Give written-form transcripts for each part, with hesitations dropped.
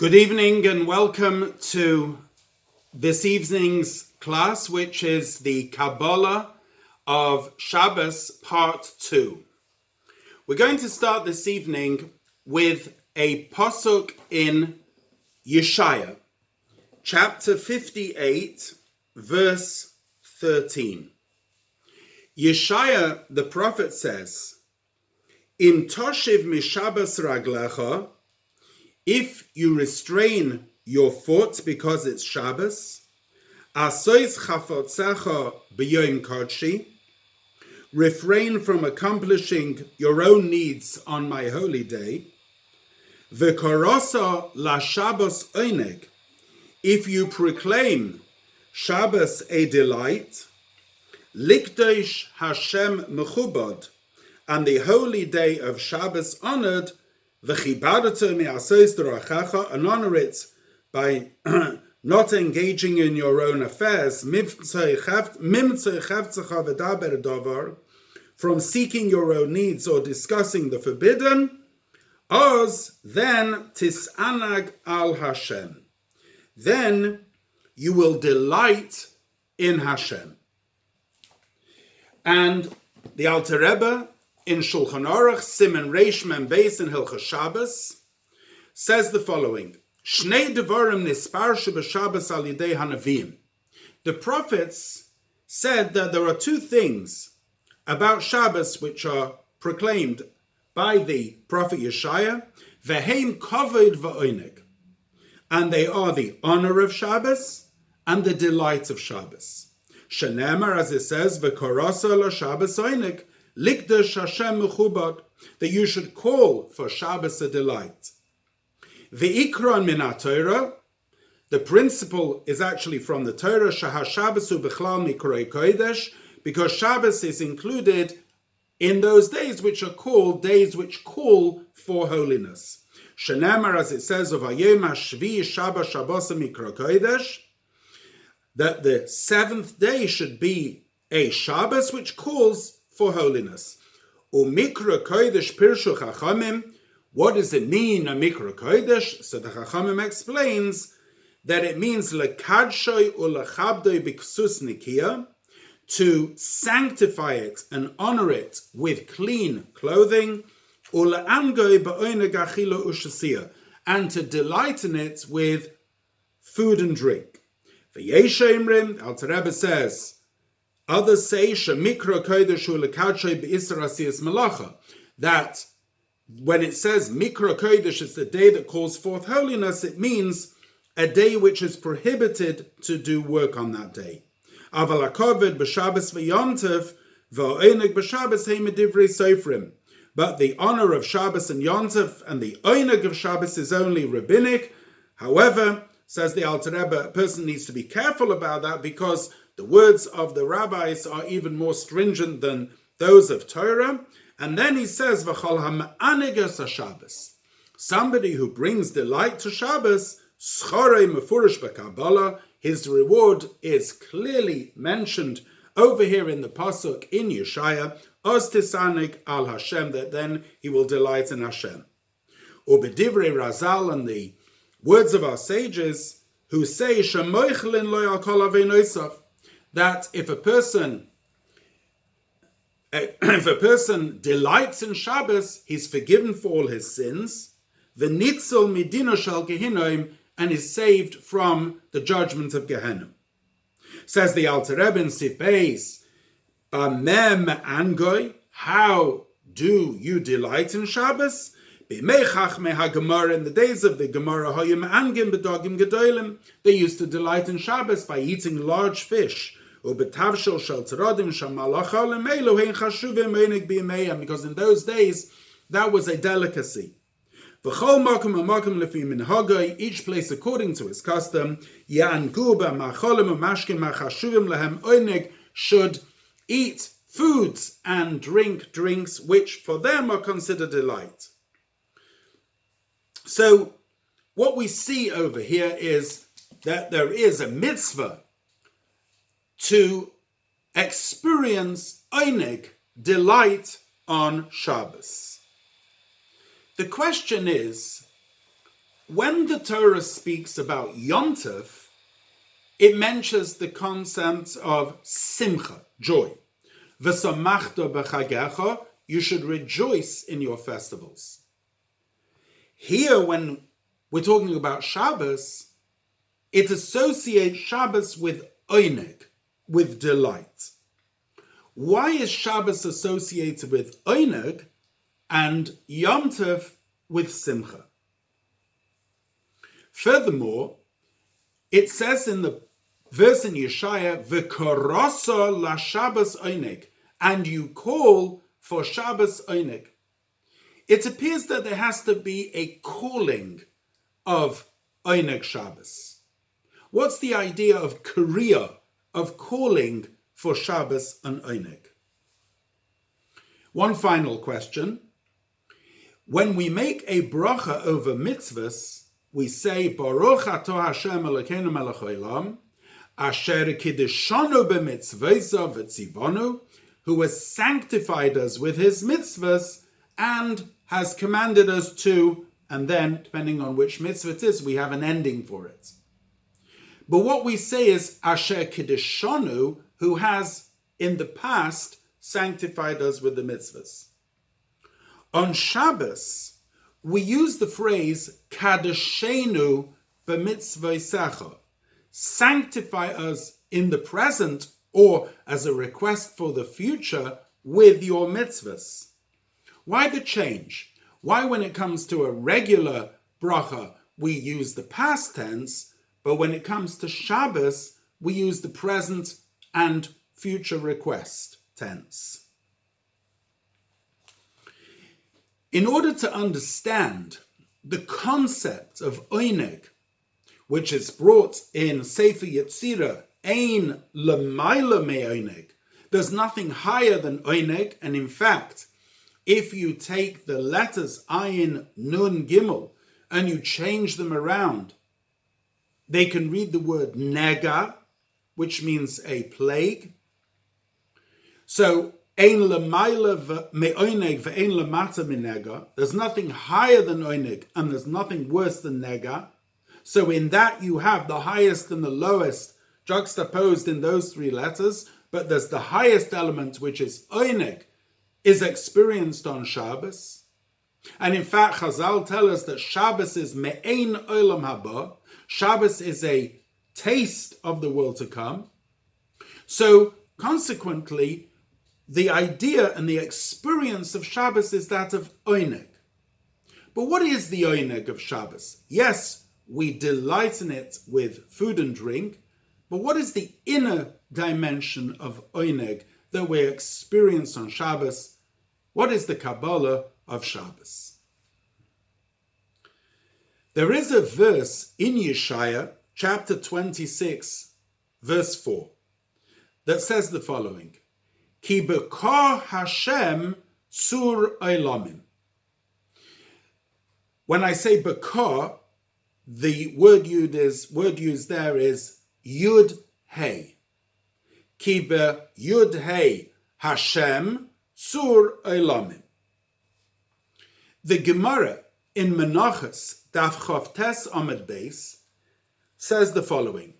Good evening and welcome to this evening's class, which is the Kabbalah of Shabbos Part 2. We're going to start this evening with a pasuk in Yeshaya, chapter 58, verse 13. Yeshaya, the prophet, says, Im toshiv mishabas raglecha, if you restrain your foot because it's Shabbos, asois chafotzecha b'yom kodshi, refrain from accomplishing your own needs on my holy day, v'korosa la Shabbos oineg, if you proclaim Shabbos a delight, likdosh Hashem mechubad, and the holy day of Shabbos honored, and honor it by not engaging in your own affairs, from seeking your own needs or discussing the forbidden, then tisanag al Hashem. Then you will delight in Hashem. And the Alter Rebbe in Shulchan Aruch, Siman Reish Mem Beis in Hilchos Shabbos, says the following: Shnei devarim nisparshu b'Shabbos al yidei hanavim. The prophets said that there are two things about Shabbos which are proclaimed by the prophet Yeshaya, v'heim kavod v'oineg, and they are the honor of Shabbos and the delight of Shabbos. Shenemar, as it says, v'korasa la Shabbos oineg, Likdash Hashem mechubad, that you should call for Shabbos a delight. Ve'ikron min Torah, the principle is actually from the Torah, Shahar Shabbosu b'chlal mikroi kodesh, because Shabbos is included in those days which are called days which call for holiness. Shenemar, as it says, of Hayom HaShvi Shabbat Shabbosa mikro kodesh, that the seventh day should be a Shabbos which calls for holiness. Mikra kodesh pirshu chachamim. What does it mean, a mikra kodesh? So the chachamim explains that it means lekadshoy ulachabdoi b'ksus nikia, to sanctify it and honor it with clean clothing, ula'angoi ba'oineg achila u'shasiyah, and to delight in it with food and drink. V'yesha Alter Rebbe says, others say shemikra kodesh hu lekadshoy b'isur asiyas malacha, that when it says mikra kodesh is the day that calls forth holiness, it means a day which is prohibited to do work on that day. Aval hakoved b'Shabbos v'Yom Tov v'oineg b'Shabbos heim divrei sofrim. But the honor of Shabbos and Yom Tov and the oineg of Shabbos is only rabbinic. However, says the Alter Rebbe, a person needs to be careful about that because the words of the rabbis are even more stringent than those of Torah. And then he says, V'chol ha'ma'anegas ha'Shabbos. Somebody who brings delight to Shabbos, schorei mefurish b'Kabbalah, his reward is clearly mentioned over here in the pasuk in Yeshaya, Oz tisanig al Hashem, that then he will delight in Hashem. Ubedivrei Razal, and the words of our sages, who say, Shemoichlin lo al kol aveinosav, that if a person delights in Shabbos, he's forgiven for all his sins, v'nitzol midino shel Gehinnom, and is saved from the judgment of Gehenna. Says the Alter Rebbe in Sif Beis, Bamem angoy, how do you delight in Shabbos? In the days of the Gemara, they used to delight in Shabbos by eating large fish. Because in those days, that was a delicacy. Each place according to its custom, should eat foods and drink drinks which for them are considered delight. So what we see over here is that there is a mitzvah to experience oineg, delight, on Shabbos. The question is, when the Torah speaks about Yom Tov, it mentions the concept of simcha, joy. V'samachta b'chagecha, you should rejoice in your festivals. Here, when we're talking about Shabbos, it associates Shabbos with oineg, with delight. Why is Shabbos associated with oineg and Yom Tov with simcha? Furthermore, it says in the verse in Yeshaya, "V'korasa la Shabbos oineg," and you call for Shabbos oineg. It appears that there has to be a calling of oineg Shabbos. What's the idea of kriya, of calling for Shabbos and oineg? One final question. When we make a bracha over mitzvahs, we say, Baruch atah Hashem Elokeinu melech haolam, asher kiddushanu b'mitzvayso v'tzivonu, who has sanctified us with his mitzvahs and has commanded us to, and then, depending on which mitzvah it is, we have an ending for it. But what we say is, asher kiddushanu, who has, in the past, sanctified us with the mitzvahs. On Shabbos, we use the phrase, kadoshenu b'mitzvaysecha, sanctify us in the present, or as a request for the future, with your mitzvahs. Why the change? Why when it comes to a regular bracha, we use the past tense, but when it comes to Shabbos, we use the present and future request tense? In order to understand the concept of oineg, which is brought in Sefer Yetzirah, ein l'mayla me oineg, there's nothing higher than oineg, and in fact, if you take the letters ayin, nun, gimel, and you change them around, they can read the word nega, which means a plague. So, ein l'mayla me oineg ve'ein l'mata me nega, there's nothing higher than oineg, and there's nothing worse than nega. So in that you have the highest and the lowest juxtaposed in those three letters, but there's the highest element, which is oineg, is experienced on Shabbos. And in fact, Chazal tell us that Shabbos is me'ein olam haba. Shabbos is a taste of the world to come. So consequently, the idea and the experience of Shabbos is that of oineg. But what is the oineg of Shabbos? Yes, we delight in it with food and drink, but what is the inner dimension of oineg that we experience on Shabbos? What is the Kabbalah of Shabbos? There is a verse in Yeshaya, chapter 26, verse 4, that says the following, Ki b'kah Hashem sur olamim. When I say b'kah, the word used there is yud hey. Ki b'yud hey Hashem sur olamim. The Gemara in Menachos, Daf Chof Tes Amud Beis, says the following.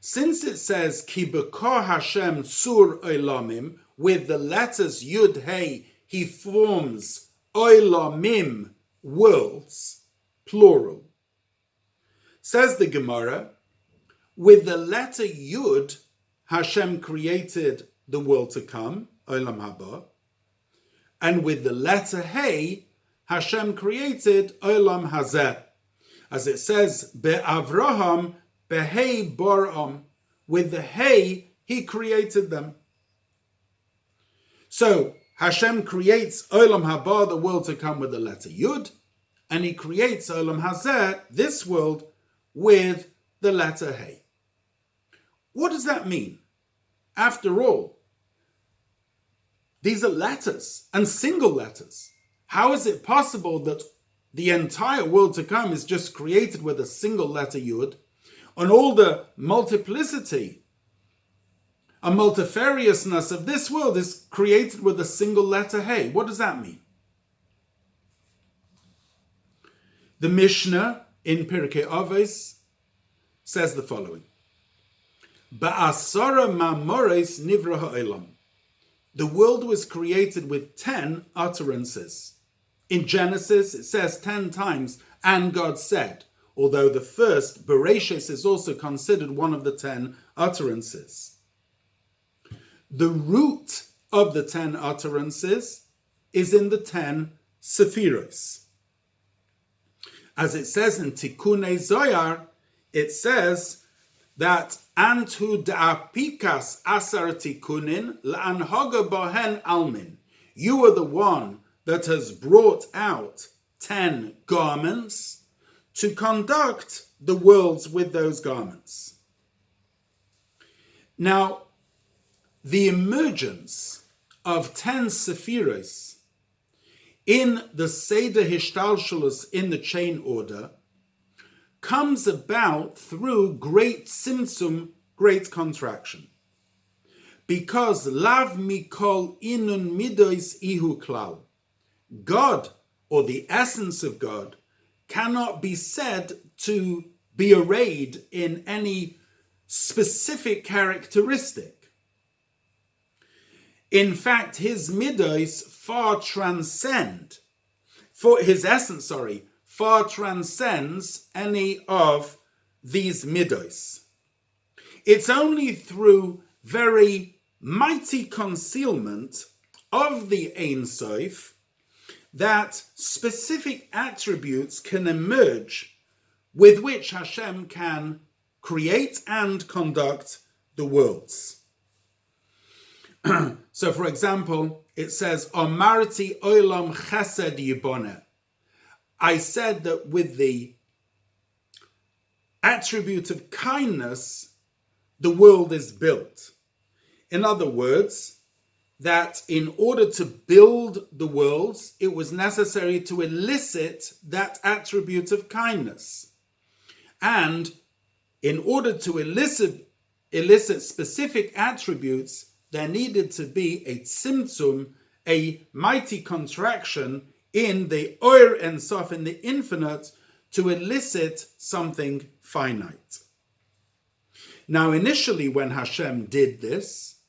Since it says Ki b'kah Hashem sur olamim, with the letters yud hey, he forms olamim, worlds, plural. Says the Gemara, with the letter Yud, Hashem created the world to come, Olam Haba, and with the letter Hey, Hashem created Olam Hazeh. As it says, Be'avraham, Behei Boram, with the Hey, he created them. So, Hashem creates Olam Haba, the world to come, with the letter Yud, and he creates Olam Hazeh, this world, with the letter Hey. What does that mean? After all, these are letters and single letters. How is it possible that the entire world to come is just created with a single letter Yud, and all the multiplicity and multifariousness of this world is created with a single letter Hey? What does that mean? The Mishnah in Pirkei Avos says the following. Ba'asara ma'amores nivra ha'olam. The world was created with 10 utterances. In Genesis, it says 10 times, and God said, although the first, Bereshis, is also considered one of the 10 utterances. The root of the 10 utterances is in the 10 Sephiros. As it says in Tikkunei Zohar, it says that Antu da'apikas asar tikkunin la'anhaga bohen almin. You are the one that has brought out 10 garments to conduct the worlds with those garments. Now, the emergence of 10 Sephiros in the Seder Hishtalshelus, in the chain order, comes about through great tzimtzum, great contraction. Because lav mikol inun midos ihu klal. God, or the essence of God, cannot be said to be arrayed in any specific characteristic. In fact, his midos far transcend, for his essence, far transcends any of these midos. It's only through very mighty concealment of the Ein Sof that specific attributes can emerge with which Hashem can create and conduct the worlds. So, for example, it says, Omarti olam chesed yiboneh. I said that with the attribute of kindness, the world is built. In other words, that in order to build the worlds, it was necessary to elicit that attribute of kindness. And in order to elicit specific attributes, there needed to be a tzimtzum, a mighty contraction in the Or and Sof, in the infinite, to elicit something finite. Now, initially, when Hashem did this,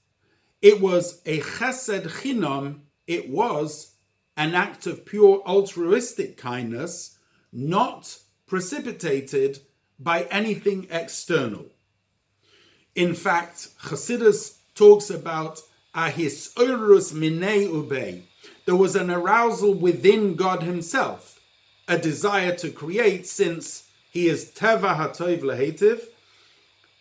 it was a chesed chinam, it was an act of pure altruistic kindness, not precipitated by anything external. In fact, Chassidus talks about ahis oirus minei ubei. There was an arousal within God himself, a desire to create, since he is teva hatov lehetiv.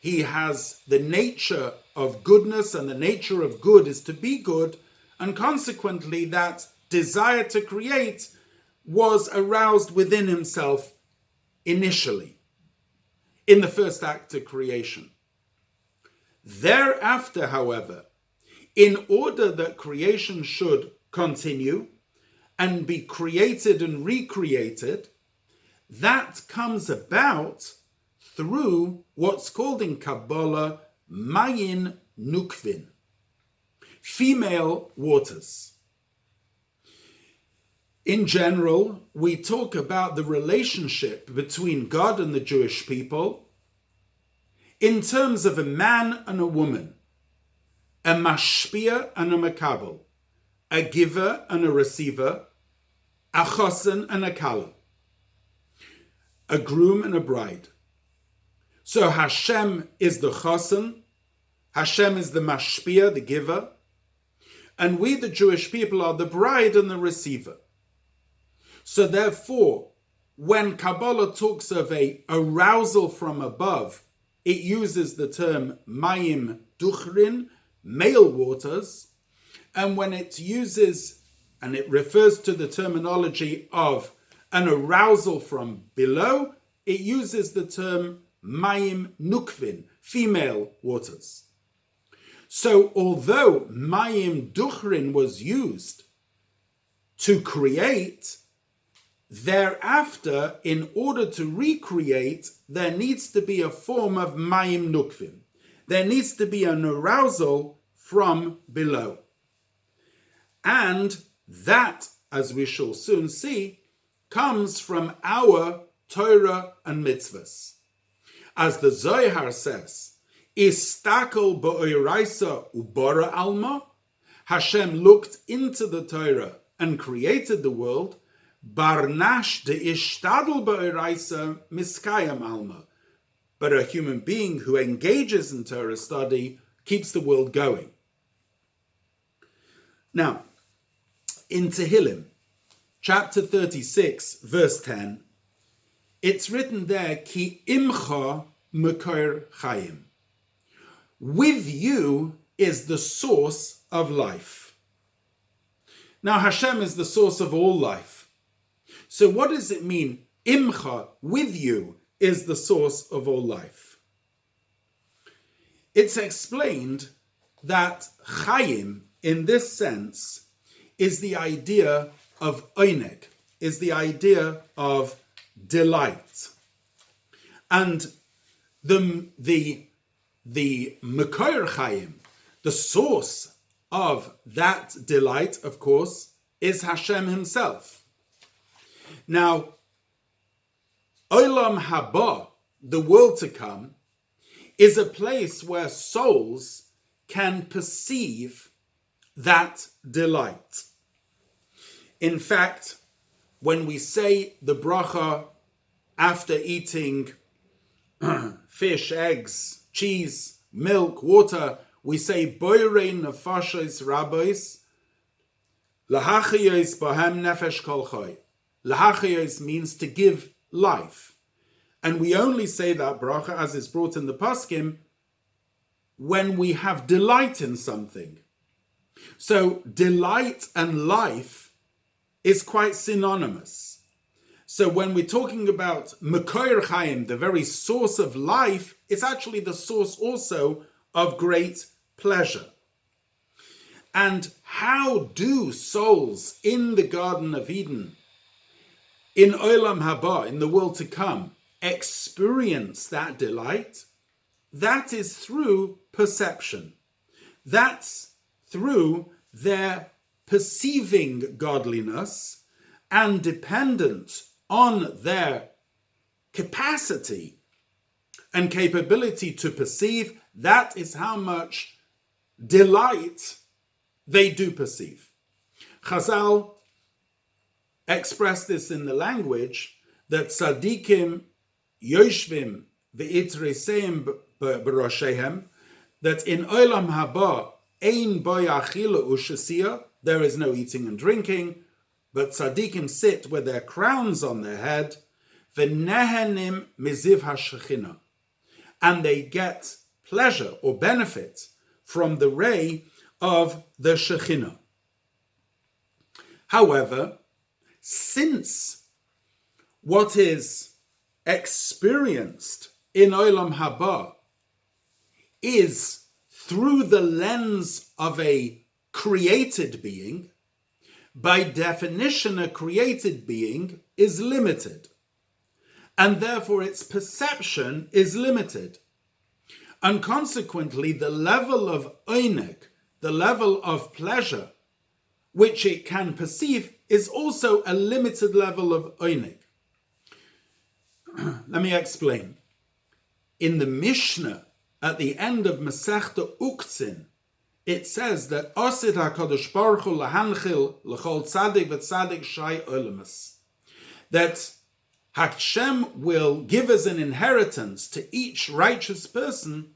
He has the nature of goodness, and the nature of good is to be good, and consequently that desire to create was aroused within himself initially, in the first act of creation. Thereafter, however, in order that creation should continue and be created and recreated, that comes about through what's called in Kabbalah mayin nukvin, female waters. In general, we talk about the relationship between God and the Jewish people in terms of a man and a woman, a mashpia and a makabel, a giver and a receiver, a chosen and a kala, a groom and a bride. So Hashem is the chosen, Hashem is the mashpia, the giver, and we, the Jewish people, are the bride and the receiver. So therefore, when Kabbalah talks of a arousal from above, it uses the term mayim duchrin, male waters, and when it uses, and it refers to the terminology of an arousal from below, it uses the term mayim nukvin, female waters. So although mayim duchrin was used to create, thereafter, in order to recreate, there needs to be a form of mayim nukvin. There needs to be an arousal from below. And that, as we shall soon see, comes from our Torah and mitzvahs. As the Zohar says, Istakel ba'oiraisa ubara alma, Hashem looked into the Torah and created the world, Barnash de ishtadel ba'oiraisa miskayam alma. But a human being who engages in Torah study keeps the world going. Now, in Tehillim, chapter 36, verse 10, it's written there, Ki imcha mekor chayim. With you is the source of life. Now, Hashem is the source of all life. So what does it mean? Imcha, with you, is the source of all life. It's explained that chayim, in this sense, is the idea of oineg, is the idea of delight. And the mekor chayim, the source of that delight, of course, is Hashem himself. Now, Olam haba, the world to come, is a place where souls can perceive that delight. In fact, when we say the bracha after eating fish, eggs, cheese, milk, water, we say boirei nefashos rabbis lahachayos bahem nefesh kol choy. Lahachayos means to give life. And we only say that bracha, as is brought in the Paskim, when we have delight in something. So delight and life is quite synonymous. So when we're talking about mekor chayim, the very source of life, it's actually the source also of great pleasure. And how do souls in the Garden of Eden, in Olam Haba, in the world to come, experience that delight? That is through perception. That's through their perceiving godliness and dependent on their capacity and capability to perceive. That is how much delight they do perceive. Chazal express this in the language that tzadikim yoshvim ve'itreseim b'roshehem, that in Olam Haba ein bo achila u'shasiya, there is no eating and drinking, but tzadikim sit with their crowns on their head, v'nehenim miziv hashechina, and they get pleasure or benefit from the ray of the Shekhinah. However, since what is experienced in Olam Haba is through the lens of a created being, by definition a created being is limited, and therefore its perception is limited. And consequently, the level of oineg, the level of pleasure which it can perceive, is also a limited level of oineg. Let me explain. In the Mishnah, at the end of Masechta Uktzin, it says that Osid HaKadosh Baruch Hu lahanchil l'chol tzadik v'tzadik shai olamas, that Hashem will give as an inheritance to each righteous person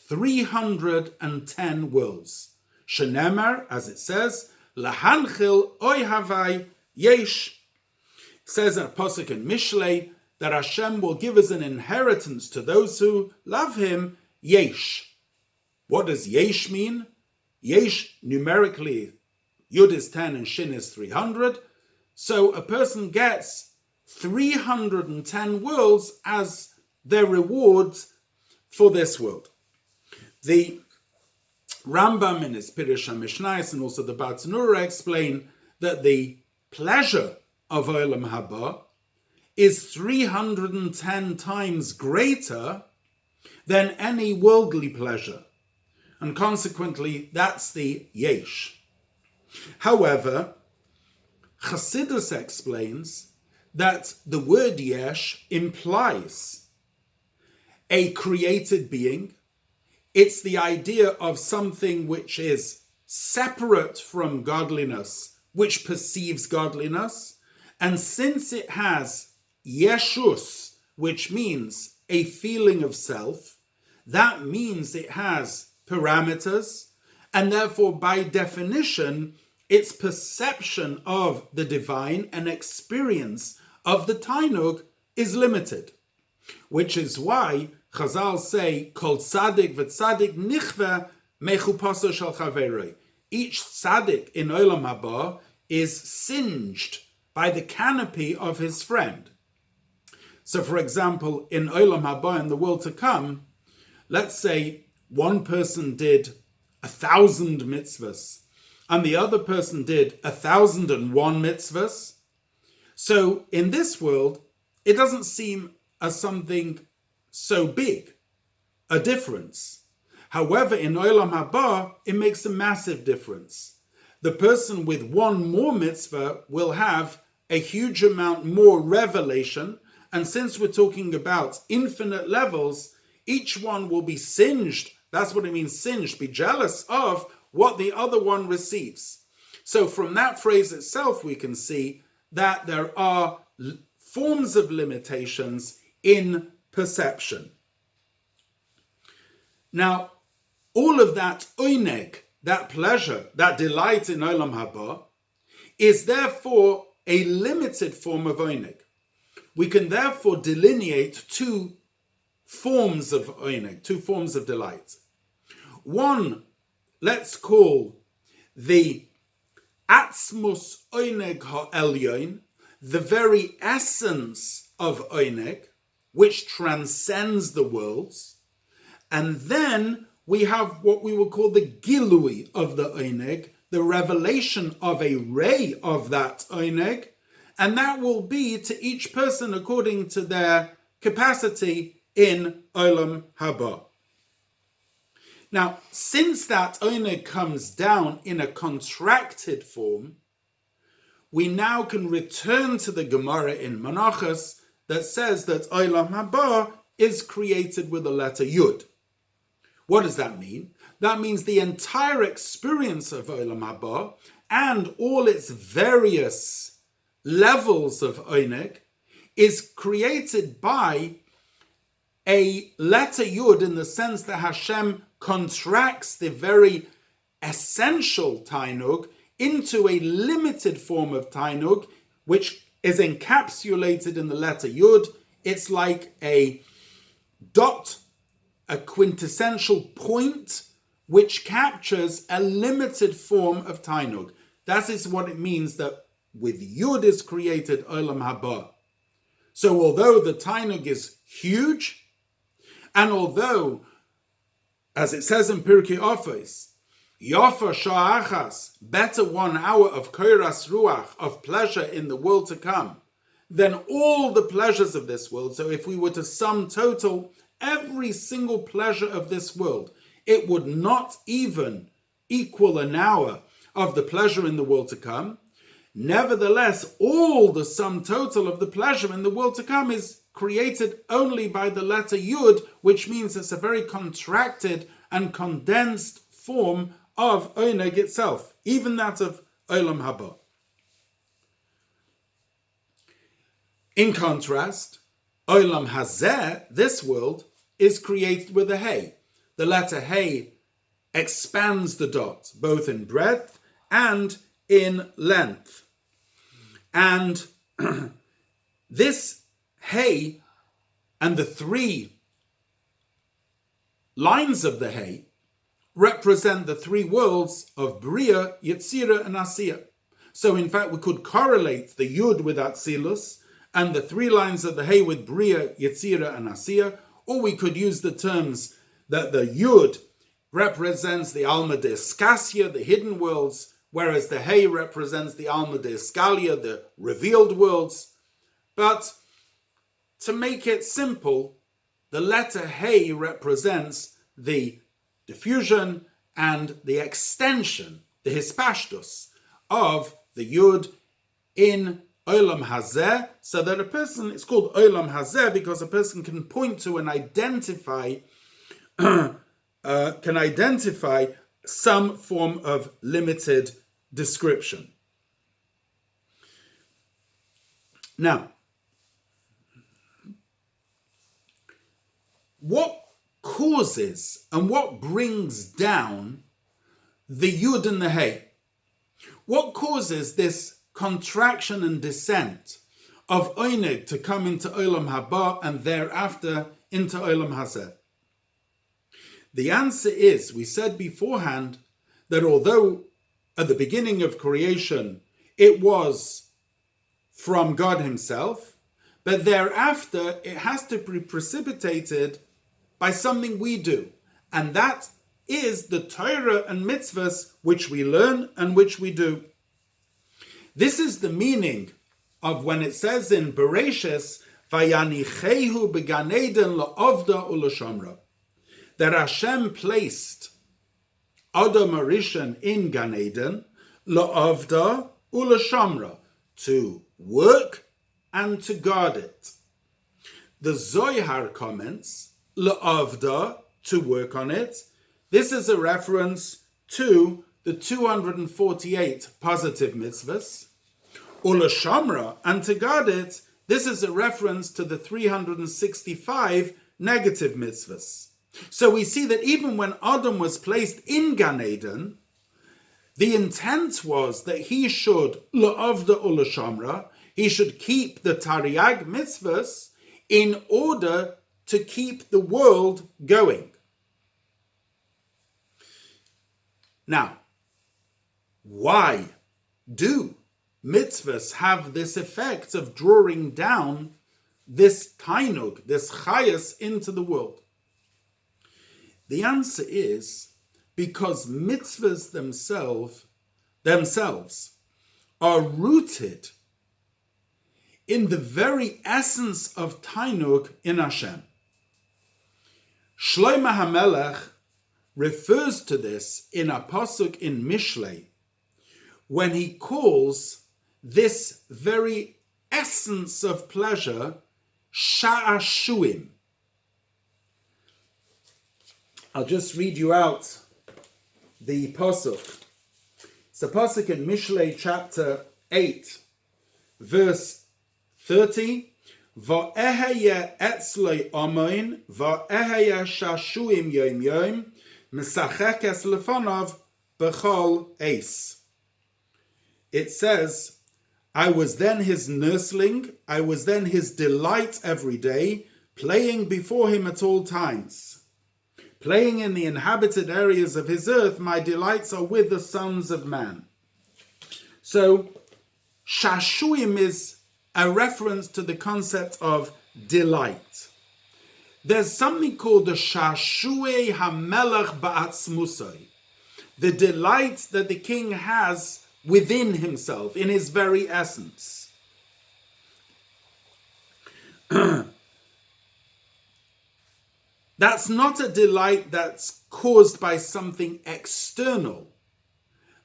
310 worlds. Shenemar, as it says, lahanchil oy havai yesh. It says in a pasuk in Mishlei that Hashem will give as an inheritance to those who love Him yesh. What does yesh mean? Yesh, numerically, Yud is 10 and Shin is 300. So a person gets 310 worlds as their rewards for this world. The Rambam in his Pirush HaMishnayos and also the Bartanura explain that the pleasure of Olam Haba is 310 times greater than any worldly pleasure. And consequently, that's the yesh. However, Chassidus explains that the word yesh implies a created being. It's the idea of something which is separate from godliness, which perceives godliness. And since it has yeshus, which means a feeling of self, that means it has parameters, and therefore by definition, its perception of the divine and experience of the Tainug is limited. Which is why Chazal say, Kol tzadik v'tzadik nichve mechupaso shel chaveroi. Each tzaddik in Olam Haba is singed by the canopy of his friend. So for example, in Olam Haba, in the world to come, let's say one person did 1,000 mitzvahs, and the other person did 1,001 mitzvahs. So in this world, it doesn't seem as something so big, a difference. However, in Olam Haba, it makes a massive difference. The person with one more mitzvah will have a huge amount more revelation, and since we're talking about infinite levels, each one will be singed. That's what it means, singed, be jealous of what the other one receives. So from that phrase itself, we can see that there are forms of limitations in perception. Now, all of that oineg, that pleasure, that delight in Olam Haba, is therefore a limited form of oineg. We can therefore delineate two forms of oineg, two forms of delight. One, let's call the atzmus oineg ha'elyon, the very essence of oineg, which transcends the worlds. And then we have what we will call the gilui of the oineg, the revelation of a ray of that oineg, and that will be to each person according to their capacity in Olam Haba. Now, since that oineg comes down in a contracted form, we now can return to the Gemara in Menachos that says that Olam Haba is created with the letter Yud. What does that mean? That means the entire experience of Olam Haba and all its various levels of oineg is created by a letter Yud, in the sense that Hashem contracts the very essential Tainug into a limited form of Tainug, which is encapsulated in the letter Yud. It's like a dot, a quintessential point, which captures a limited form of Tainug. That is what it means that with Yud is created Olam Haba. So although the Tainug is huge, and although, as it says in Pirkei Avos, Yofa sha'achas, better 1 hour of koiras ruach, of pleasure in the world to come, than all the pleasures of this world. So if we were to sum total every single pleasure of this world, it would not even equal an hour of the pleasure in the world to come. Nevertheless, all the sum total of the pleasure in the world to come is created only by the letter Yud, which means it's a very contracted and condensed form of Oineg itself, even that of Olam Haba. In contrast, Olam Hazeh, this world, is created with a Hey. The letter Hey expands the dot, both in breadth and in length. And this Hey and the 3 lines of the Hey represent the 3 worlds of Bria, Yetzira, and Asiya. So in fact, we could correlate the Yud with Atzilus and the 3 lines of the Hey with Bria, Yetzira, and Asiya, or we could use the terms that the Yud represents the Alma de Iskasia, the hidden worlds, whereas the Hey represents the Alma de Iskalia, the revealed worlds. But to make it simple, the letter Hey represents the diffusion and the extension, the hispashtus, of the Yud in Olam Hazeh, so that a person, it's called Olam Hazeh because a person can point to and identify some form of limited description. Now, what causes and what brings down the Yud and the Hey? What causes this contraction and descent of Oineg to come into Olam Haba and thereafter into Olam Hazeh? The answer is, we said beforehand, that although at the beginning of creation it was from God himself, but thereafter it has to be precipitated by something we do. And that is the Torah and mitzvahs which we learn and which we do. This is the meaning of when it says in Bereshis, Vayanichehu began Eden la'avda u'lashamra, that Hashem placed Adam Rishon in Gan Eden, la'avda u'lashamra, to work and to guard it. The Zohar comments, la'avda, to work on it. This is a reference to the 248 positive mitzvahs. U'lashamra, and to guard it, this is a reference to the 365 negative mitzvahs. So we see that even when Adam was placed in Gan Eden, the intent was that he should, la'avda u'lashamra, he should keep the Tariag mitzvahs in order to keep the world going. Now, why do mitzvahs have this effect of drawing down this tainug, this chayas, into the world? The answer is because mitzvahs themselves are rooted in the very essence of tainug in Hashem. Shlomo HaMelech refers to this in a pasuk in Mishlei when he calls this very essence of pleasure sha'ashuim. I'll just read you out the pasuk. It's a pasuk in Mishlei chapter 8, verse 30. Va'ehaya etzloi amoin, va'ehaya shashuim yom yom, mesachekes lefonav b'chol eis. It says, I was then his nursling, I was then his delight every day, playing before him at all times. Playing in the inhabited areas of his earth, my delights are with the sons of man. So, shashuim is a reference to the concept of delight. There's something called the shashuei hamelach ba'atzmusai, the delight that the king has within himself, in his very essence. That's not a delight that's caused by something external,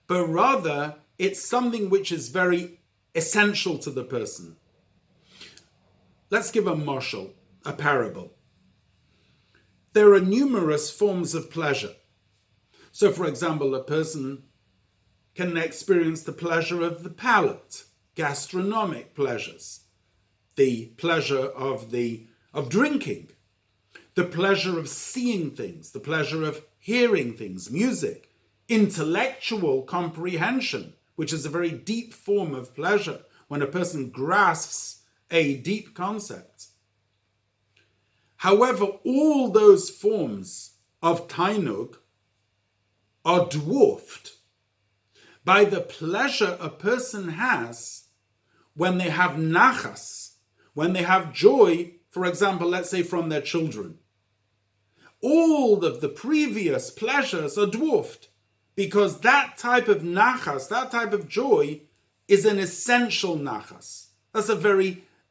but rather it's something which is very essential to the person. Let's give a mashal, a parable. There are numerous forms of pleasure. So, for example, a person can experience the pleasure of the palate, gastronomic pleasures, the pleasure of drinking, the pleasure of seeing things, the pleasure of hearing things, music, intellectual comprehension, which is a very deep form of pleasure when a person grasps a deep concept. However, all those forms of tainug are dwarfed by the pleasure a person has when they have nachas, when they have joy, for example, let's say from their children. All of the previous pleasures are dwarfed because that type of nachas, that type of joy is an essential nachas.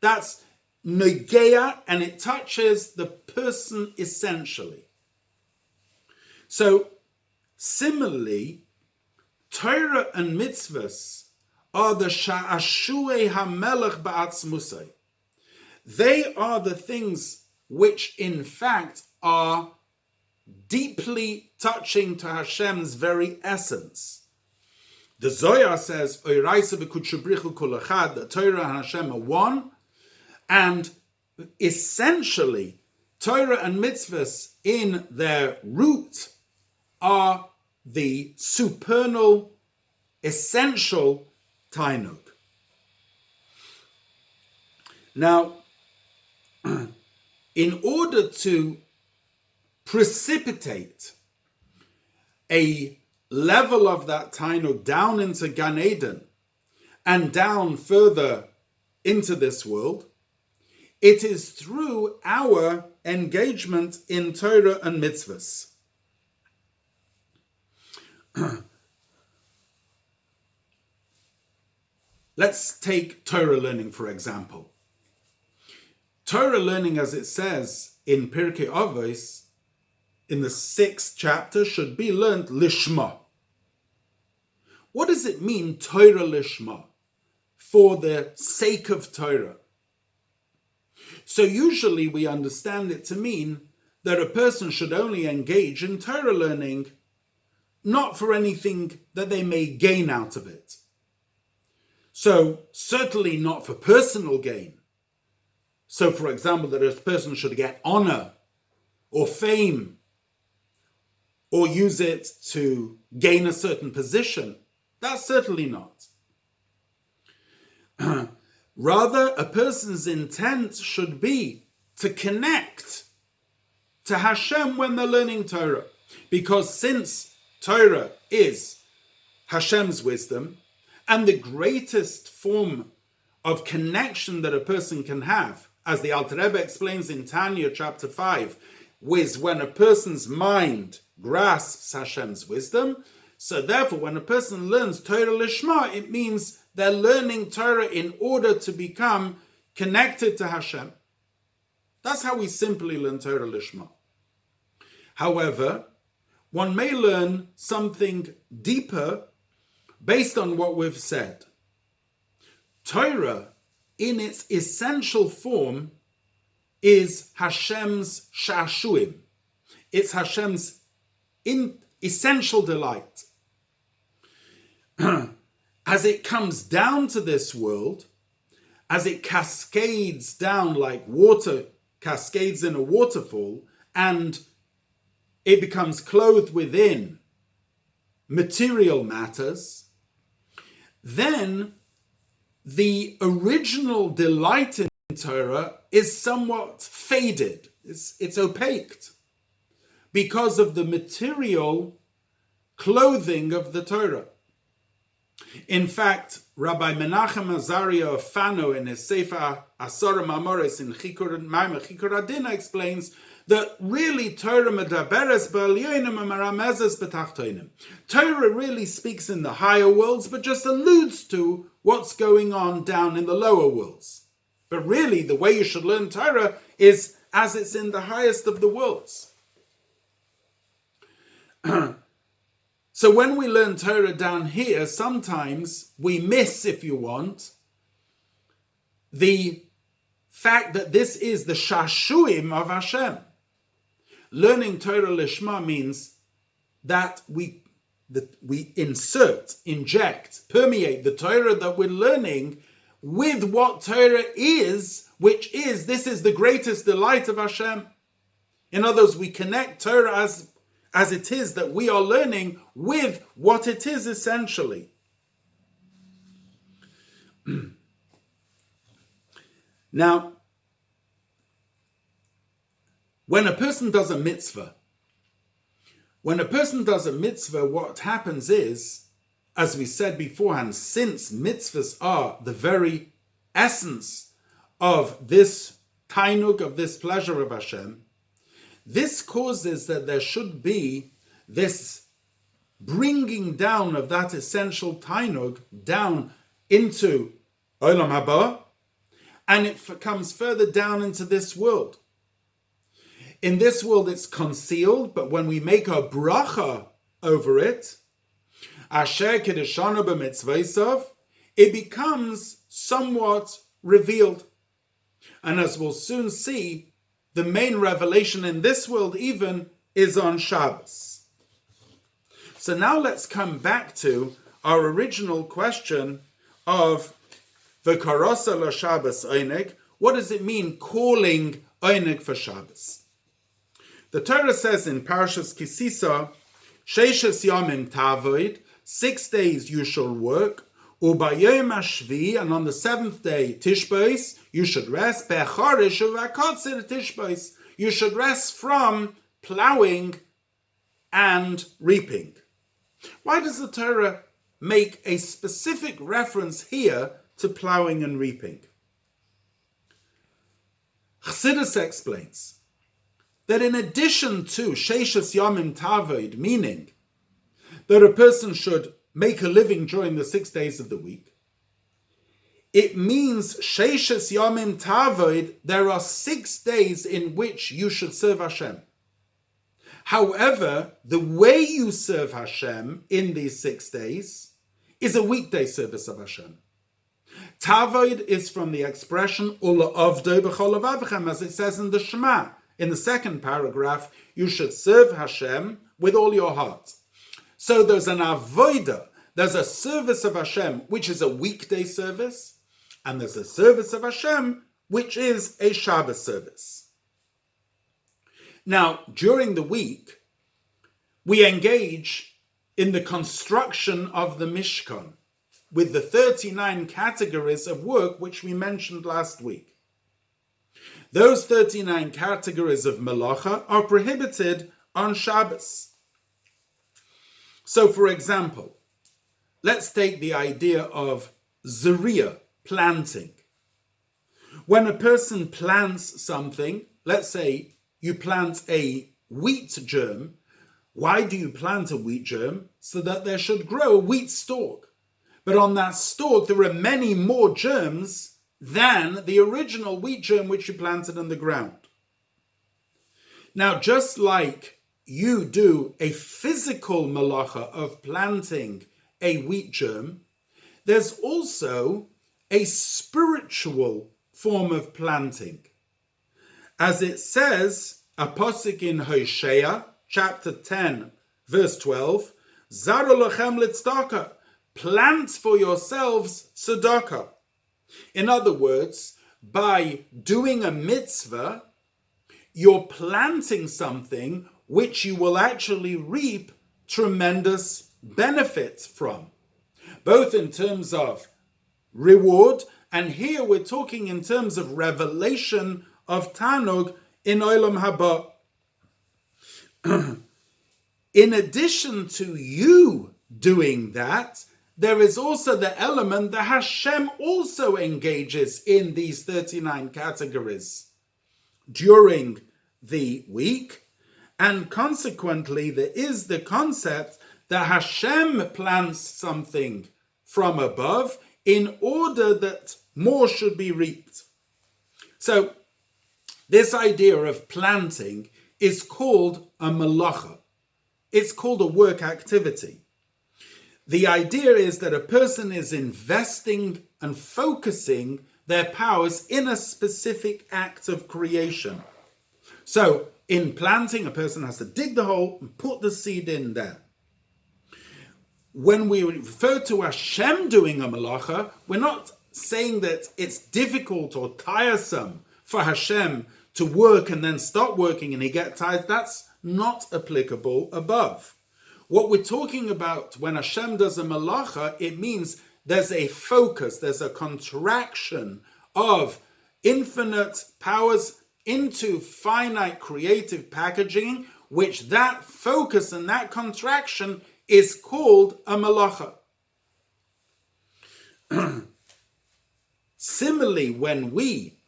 That's negea, and it touches the person essentially. So, similarly, Torah and mitzvahs are the sha'ashuei hamelech ba'atzmusai. They are the things which in fact are deeply touching to Hashem's very essence. The Zohar says, the Torah and Hashem are one, and essentially, Torah and mitzvahs in their root are the supernal, essential tainug. Now, in order to precipitate a level of that tainug down into Gan Eden and down further into this world, it is through our engagement in Torah and mitzvahs. Let's take Torah learning, for example. Torah learning, as it says in Pirkei Avos, in the 6th chapter, should be learned lishma. What does it mean, Torah lishma? For the sake of Torah. So usually we understand it to mean that a person should only engage in Torah learning not for anything that they may gain out of it. So certainly not for personal gain. So for example, that a person should get honor or fame or use it to gain a certain position. That's certainly not. Rather, a person's intent should be to connect to Hashem when they're learning Torah. Because since Torah is Hashem's wisdom, and the greatest form of connection that a person can have, as the Alter Rebbe explains in Tanya chapter 5, is when a person's mind grasps Hashem's wisdom. So therefore, when a person learns Torah Lishma, it means they're learning Torah in order to become connected to Hashem. That's how we simply learn Torah Lishma. However, one may learn something deeper based on what we've said. Torah, in its essential form, is Hashem's sha'ashuim. It's Hashem's essential delight. As it comes down to this world, as it cascades down like water cascades in a waterfall, and it becomes clothed within material matters, then the original delight in Torah is somewhat faded. It's opaqued because of the material clothing of the Torah. In fact, Rabbi Menachem Azariah of Fano in his Sefer Asara Mamoris in Maimah Chikur Adina explains that really Torah medaberes ba'alyonim u'meramezes b'tachtonim. Torah really speaks in the higher worlds, but just alludes to what's going on down in the lower worlds. But really, the way you should learn Torah is as it's in the highest of the worlds. So when we learn Torah down here, sometimes we miss, if you want, the fact that this is the shashuim of Hashem. Learning Torah Lishma means that we inject, permeate the Torah that we're learning with what Torah is, which is, this is the greatest delight of Hashem. In other words, we connect Torah as it is that we are learning with what it is essentially. Now, when a person does a mitzvah, what happens is, as we said beforehand, since mitzvahs are the very essence of this tainug, of this pleasure of Hashem, this causes that there should be this bringing down of that essential tainug down into Olam Haba, and it comes further down into this world. In this world it's concealed, but when we make a bracha over it, Asher Kedeshanu b'mitzvaysav, it becomes somewhat revealed. And as we'll soon see, the main revelation in this world even is on Shabbos. So now let's come back to our original question of V'karasa la Shabbos Einig. What does it mean calling Einig for Shabbos? The Torah says in Parshas Kisisa, Sheishes Yomim Tavoid, 6 days you shall work, Ubayom Hashvi, and on the 7th day, Tishbos, you should rest, Be'charish u'v'akatzir Tishbos, you should rest from plowing and reaping. Why does the Torah make a specific reference here to plowing and reaping? Chassidus explains that in addition to Sheishes Yomim Tavoid, meaning that a person should make a living during the 6 days of the week, it means Sheishes Yomim Tavoid, there are 6 days in which you should serve Hashem. However, the way you serve Hashem in these 6 days is a weekday service of Hashem. Tavoid is from the expression Ula Avdoi B'chol Avavchem, as it says in the Shema. In the second paragraph, you should serve Hashem with all your heart. So there's an avodah, there's a service of Hashem, which is a weekday service, and there's a service of Hashem, which is a Shabbos service. Now, during the week, we engage in the construction of the Mishkan, with the 39 categories of work which we mentioned last week. Those 39 categories of melacha are prohibited on Shabbos. So, for example, let's take the idea of zuriya, planting. When a person plants something, let's say you plant a wheat germ, why do you plant a wheat germ? So that there should grow a wheat stalk. But on that stalk, there are many more germs than the original wheat germ which you planted in the ground. Now, just like you do a physical malacha of planting a wheat germ, there's also a spiritual form of planting. As it says, a pasuk in Hosea, chapter 10, verse 12, Zaru lachem litzdaka, plant for yourselves tzedakah. In other words, by doing a mitzvah, you're planting something which you will actually reap tremendous benefits from, both in terms of reward, and here we're talking in terms of revelation of Tanug in Olam Haba. In addition to you doing that, there is also the element that Hashem also engages in these 39 categories during the week, and consequently there is the concept that Hashem plants something from above in order that more should be reaped. So this idea of planting is called a malacha. It's called a work activity. The idea is that a person is investing and focusing their powers in a specific act of creation. So, in planting, a person has to dig the hole and put the seed in there. When we refer to Hashem doing a malacha, we're not saying that it's difficult or tiresome for Hashem to work and then stop working and he gets tired. That's not applicable above. What we're talking about when Hashem does a malacha, it means there's a focus, there's a contraction of infinite powers into finite creative packaging, which that focus and that contraction is called a malacha. Similarly, when we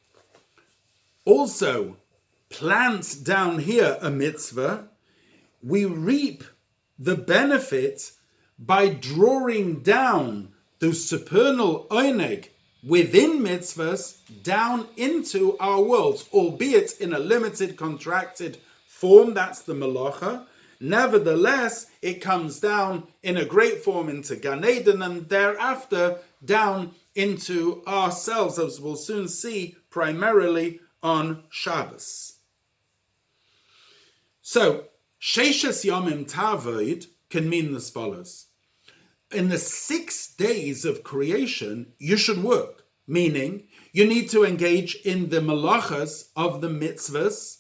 also plant down here a mitzvah, we reap the benefit by drawing down the supernal oneg within mitzvahs down into our worlds, albeit in a limited, contracted form. That's the malacha. Nevertheless, it comes down in a great form into Gan Eden and thereafter down into ourselves, as we'll soon see, primarily on Shabbos. So, Sheishes Yomim Tavoid can mean as follows. In the 6 days of creation, you should work, meaning you need to engage in the malachas of the mitzvahs.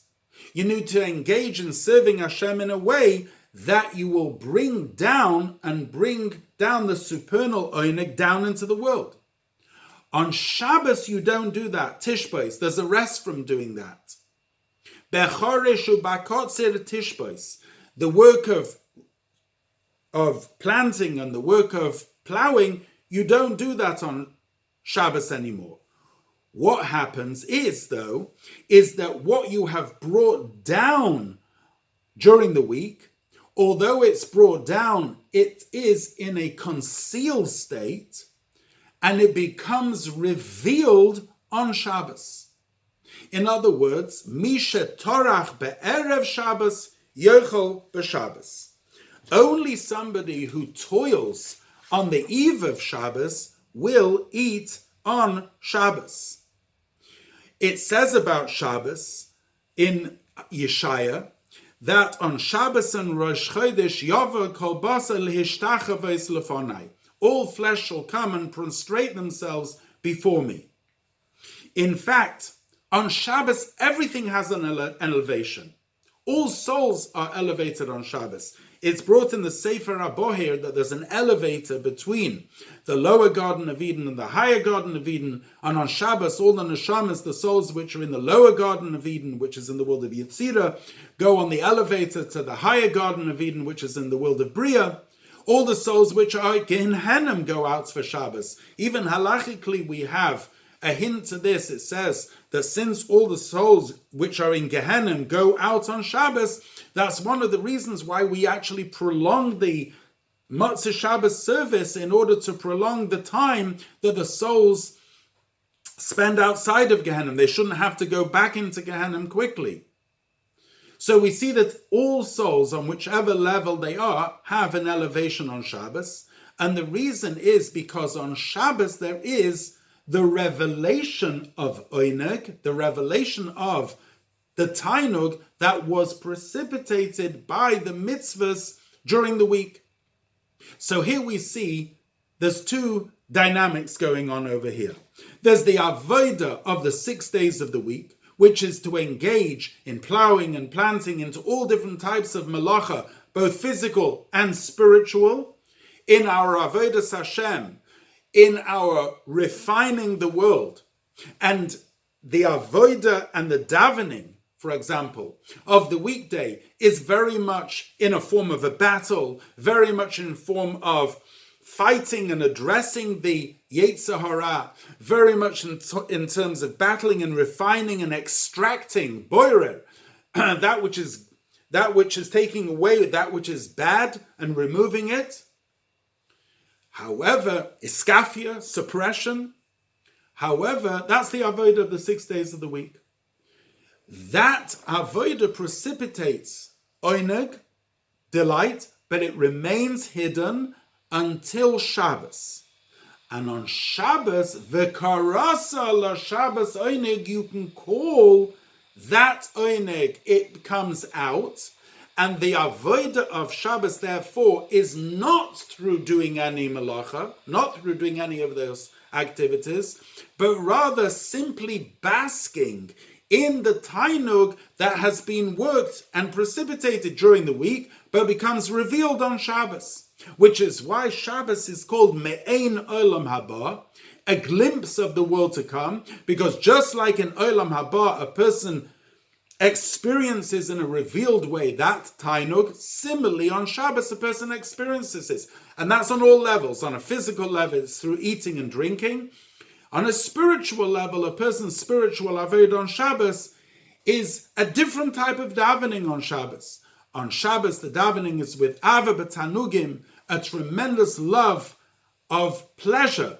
You need to engage in serving Hashem in a way that you will bring down the supernal oineg down into the world. On Shabbos, you don't do that. Tishbos, there's a rest from doing that. Bechoresh ubakotzer tishbos, the work of planting and the work of plowing, you don't do that on Shabbos anymore. What happens is that what you have brought down during the week, although it's brought down, it is in a concealed state, and it becomes revealed on Shabbos. In other words, Misha Torach be'erev Shabbos, Yochel b'Shabbos. Only somebody who toils on the eve of Shabbos will eat on Shabbos. It says about Shabbos in Yeshaya that on Shabbos and Rosh Chodesh Yover Kol Basar Lehishtachaves Lefonai. All flesh shall come and prostrate themselves before me. In fact, on Shabbos, everything has an elevation. All souls are elevated on Shabbos. It's brought in the Sefer HaBoher that there's an elevator between the lower Garden of Eden and the higher Garden of Eden. And on Shabbos, all the neshamas, the souls which are in the lower Garden of Eden, which is in the world of Yetzirah, go on the elevator to the higher Garden of Eden, which is in the world of Bria. All the souls which are in Gehenna go out for Shabbos. Even halachically, we have a hint to this. It says that since all the souls which are in Gehenna go out on Shabbos, that's one of the reasons why we actually prolong the Matzah Shabbos service in order to prolong the time that the souls spend outside of Gehenna. They shouldn't have to go back into Gehenna quickly. So we see that all souls, on whichever level they are, have an elevation on Shabbos. And the reason is because on Shabbos there is the revelation of Oineg, the revelation of the Tainug that was precipitated by the mitzvahs during the week. So here we see there's two dynamics going on over here. There's the avodah of the 6 days of the week, which is to engage in plowing and planting into all different types of malacha, both physical and spiritual, in our avodas Hashem, in our refining the world. And the avodah and the davening, for example, of the weekday is very much in a form of a battle, very much in form of fighting and addressing the Yetzer Hara, very much in terms of battling and refining and extracting boirer, that which is taking away that which is bad and removing it. However, iskafia, suppression. However, that's the avodah of the 6 days of the week. That avodah precipitates oineg, delight, but it remains hidden until Shabbos. And on Shabbos, v'karasa la Shabbos oineg, you can call that oineg, it comes out. And the avodah of Shabbos, therefore, is not through doing any malacha, not through doing any of those activities, but rather simply basking in the tainug that has been worked and precipitated during the week, but becomes revealed on Shabbos. Which is why Shabbos is called Me'ein Olam Haba, a glimpse of the world to come, because just like in Olam Haba, a person experiences in a revealed way that tainug, similarly on Shabbos a person experiences this. And that's on all levels. On a physical level, it's through eating and drinking. On a spiritual level, a person's spiritual avodah on Shabbos is a different type of davening on Shabbos. On Shabbos, the davening is with Ava B'Tanugim, a tremendous love of pleasure.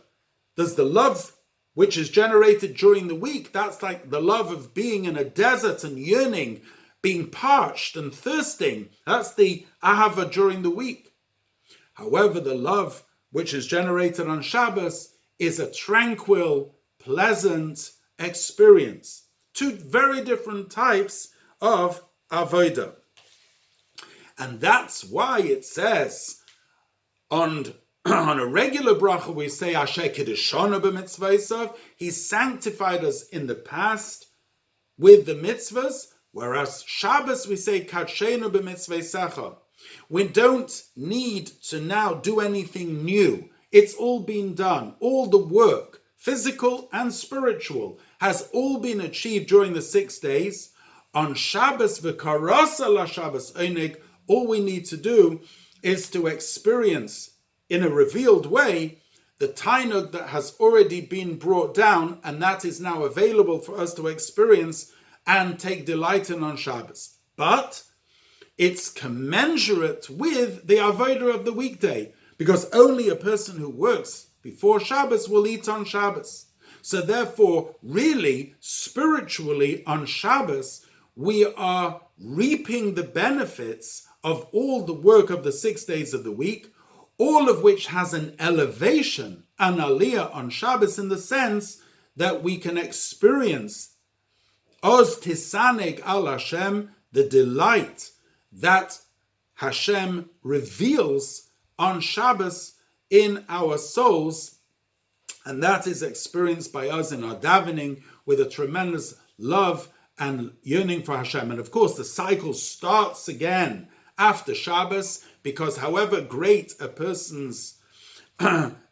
There's the love which is generated during the week. That's like the love of being in a desert and yearning being parched and thirsting. That's the ahava during the week. However, the love which is generated on Shabbos is a tranquil, pleasant experience. Two very different types of avodah. And that's why it says on a regular bracha we say Asher Kiddushanu b'mitzvaysav. He sanctified us in the past with the mitzvahs, whereas Shabbos we say Kadshenu b'mitzvaysecha. We don't need to now do anything new. It's all been done. All the work, physical and spiritual, has all been achieved during the 6 days. On Shabbos v'karasa la Shabbos onig, all we need to do is to experience in a revealed way the tainug that has already been brought down, and that is now available for us to experience and take delight in on Shabbos. But it's commensurate with the avodah of the weekday, because only a person who works before Shabbos will eat on Shabbos. So therefore, really, spiritually on Shabbos, we are reaping the benefits of all the work of the 6 days of the week, all of which has an elevation, an aliyah on Shabbos, in the sense that we can experience Oz Tisaneg al Hashem, the delight that Hashem reveals on Shabbos in our souls, and that is experienced by us in our davening with a tremendous love and yearning for Hashem. And of course, the cycle starts again after Shabbos, because however great a person's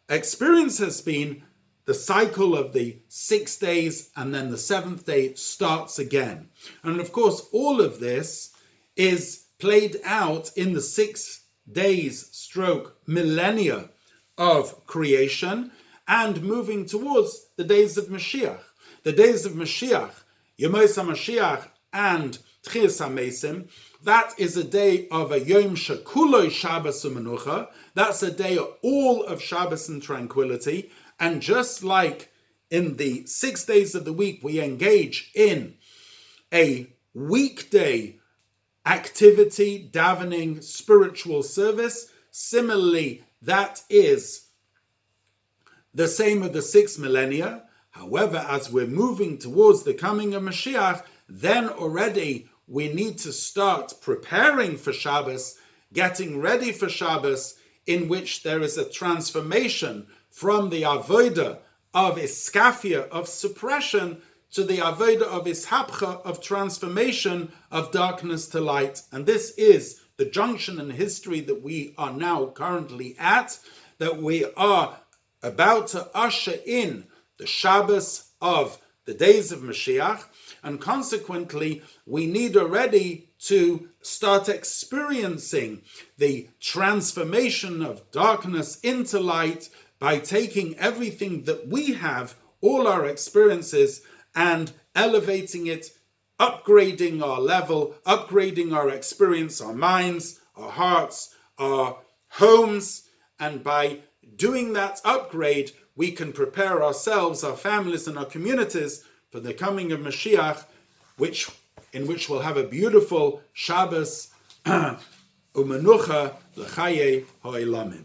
experience has been, the cycle of the 6 days and then the 7th day starts again. And of course, all of this is played out in the 6 days stroke millennia of creation and moving towards the days of Mashiach. The days of Mashiach, Yemos HaMashiach and Tchias HaMesim, that is a day of a Yom Shekuloi Shabbos U'Menucha. That's a day of all of Shabbos and tranquility. And just like in the 6 days of the week, we engage in a weekday activity, davening, spiritual service. Similarly, that is the same of the 6 millennia. However, as we're moving towards the coming of Mashiach, then already we need to start preparing for Shabbos, getting ready for Shabbos, in which there is a transformation from the avodah of iskafia, of suppression, to the avodah of ishapcha, of transformation, of darkness to light. And this is the junction in history that we are now currently at, that we are about to usher in the Shabbos of the days of Mashiach, and consequently, we need already to start experiencing the transformation of darkness into light by taking everything that we have, all our experiences, and elevating it, upgrading our level, upgrading our experience, our minds, our hearts, our homes, and by doing that upgrade, we can prepare ourselves, our families, and our communities for the coming of Mashiach, in which we'll have a beautiful Shabbos u'menucha l'chayei ha'olamim.